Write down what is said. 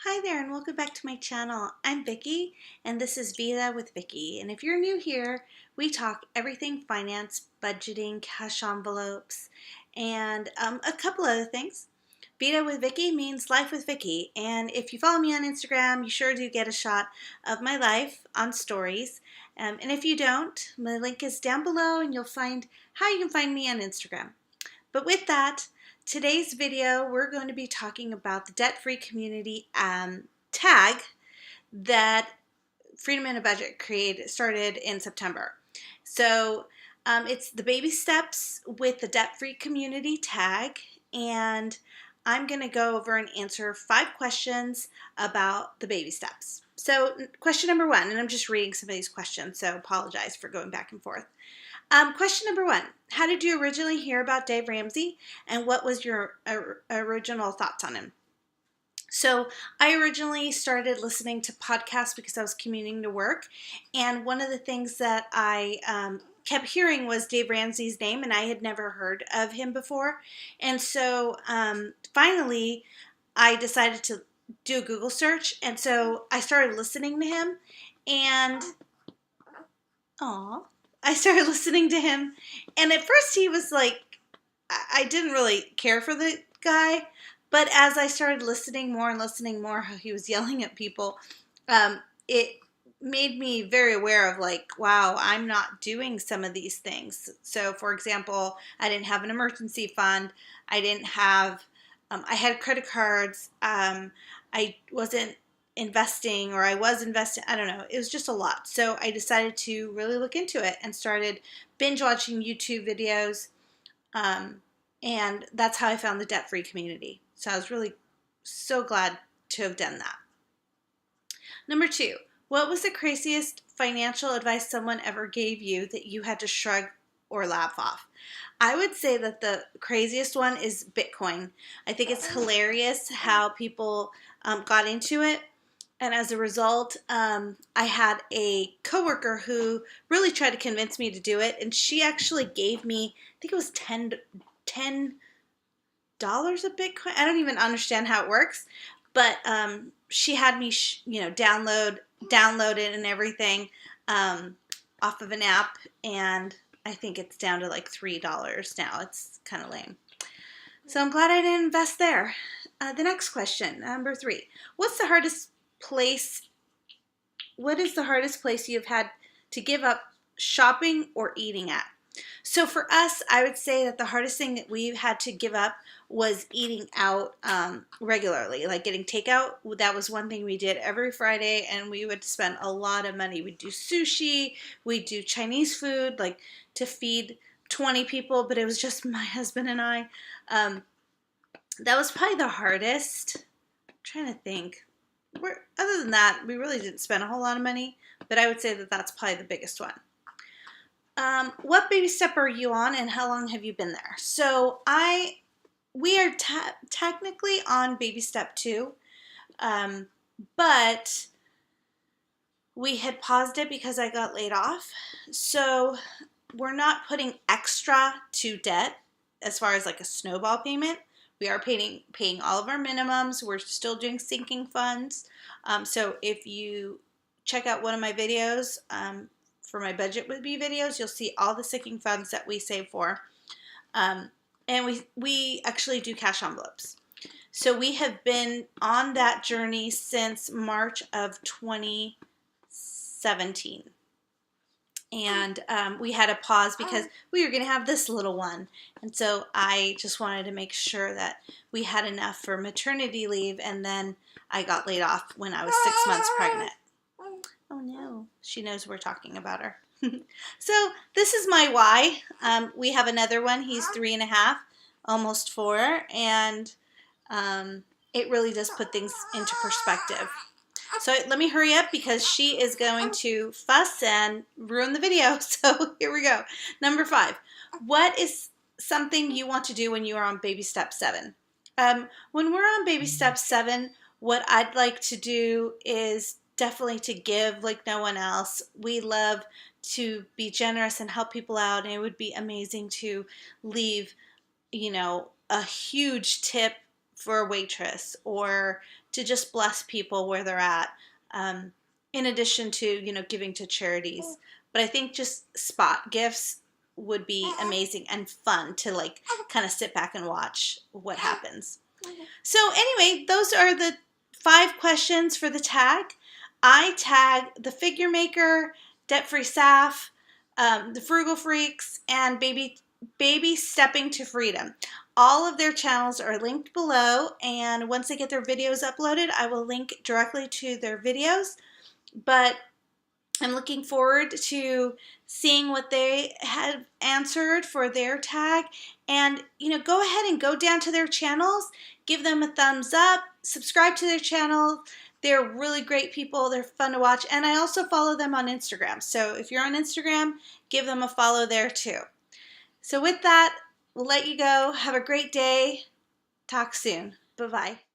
Hi there and welcome back to my channel. I'm Vicki and this is Vita with Vicki. And if you're new here, we talk everything finance, budgeting, cash envelopes, and a couple other things. Vita with Vicki means life with Vicki. And if you follow me on Instagram, you sure do get a shot of my life on stories. And if you don't, my link is down below and you'll find how you can find me on Instagram. But with that, today's video, we're going to be talking about the debt-free community tag that Freedom in a Budget started in September. So it's the baby steps with the debt-free community tag, and I'm going to go over and answer 5 questions about the baby steps. So question number 1, and I'm just reading some of these questions, so apologize for going back and forth. Question number 1, how did you originally hear about Dave Ramsey and what was your original thoughts on him? So I originally started listening to podcasts because I was commuting to work, and one of the things that I kept hearing was Dave Ramsey's name, and I had never heard of him before. And so finally I decided to do a Google search, and so I started listening to him, and I started listening to him, and at first he was like, I didn't really care for the guy, but as I started listening more and listening more how he was yelling at people, it made me very aware of like, wow, I'm not doing some of these things. So for example, I didn't have an emergency fund. I didn't have, I had credit cards. I wasn't investing, or I was investing, I don't know, it was just a lot. So I decided to really look into it and started binge watching YouTube videos, and that's how I found the debt-free community. So I was really so glad to have done that. Number 2, what was the craziest financial advice someone ever gave you that you had to shrug or laugh off? I would say that the craziest one is Bitcoin. I think it's hilarious how people got into it. And as a result, I had a coworker who really tried to convince me to do it, and she actually gave me, I think it was $10 of Bitcoin. I don't even understand how it works, but she had me, download it and everything off of an app, and I think it's down to like $3 now. It's kind of lame. So I'm glad I didn't invest there. The next question, number 3, what is the hardest place you've had to give up shopping or eating at? So for us, I would say that the hardest thing that we had to give up was eating out regularly, like getting takeout. That was one thing we did every Friday, and we would spend a lot of money. We'd do sushi, we'd do Chinese food, like to feed 20 people, but it was just my husband and I. That was probably the hardest. I'm trying to think. Other than that, we really didn't spend a whole lot of money, but I would say that that's probably the biggest one. What baby step are you on, and how long have you been there? So we are technically on baby step 2, but we had paused it because I got laid off. So we're not putting extra to debt as far as like a snowball payment. We are paying all of our minimums. We're still doing sinking funds. So if you check out one of my videos for my budget with me videos, you'll see all the sinking funds that we save for. And we actually do cash envelopes. So we have been on that journey since March of 2017. And we had a pause because we were going to have this little one. And so I just wanted to make sure that we had enough for maternity leave, and then I got laid off when I was 6 months pregnant. Oh no, she knows we're talking about her. So this is my why. We have another one. He's 3.5, almost 4, and it really does put things into perspective. So let me hurry up because she is going to fuss and ruin the video. So here we go. Number 5, what is something you want to do when you are on baby step 7? When we're on baby step 7, what I'd like to do is definitely to give like no one else. We love to be generous and help people out, and it would be amazing to leave, a huge tip for a waitress or to just bless people where they're at, in addition to, giving to charities. But I think just spot gifts would be amazing and fun to like kind of sit back and watch what happens. So anyway, those are the 5 questions for the tag. I tag the Figure Maker, Debt Free Saf, the Frugal Freaks, and Baby Stepping to Freedom. All of their channels are linked below, and once they get their videos uploaded, I will link directly to their videos. But I'm looking forward to seeing what they have answered for their tag. And, go ahead and go down to their channels, give them a thumbs up, subscribe to their channel. They're really great people. They're fun to watch. And I also follow them on Instagram. So if you're on Instagram, give them a follow there too. So with that, we'll let you go. Have a great day. Talk soon. Bye-bye.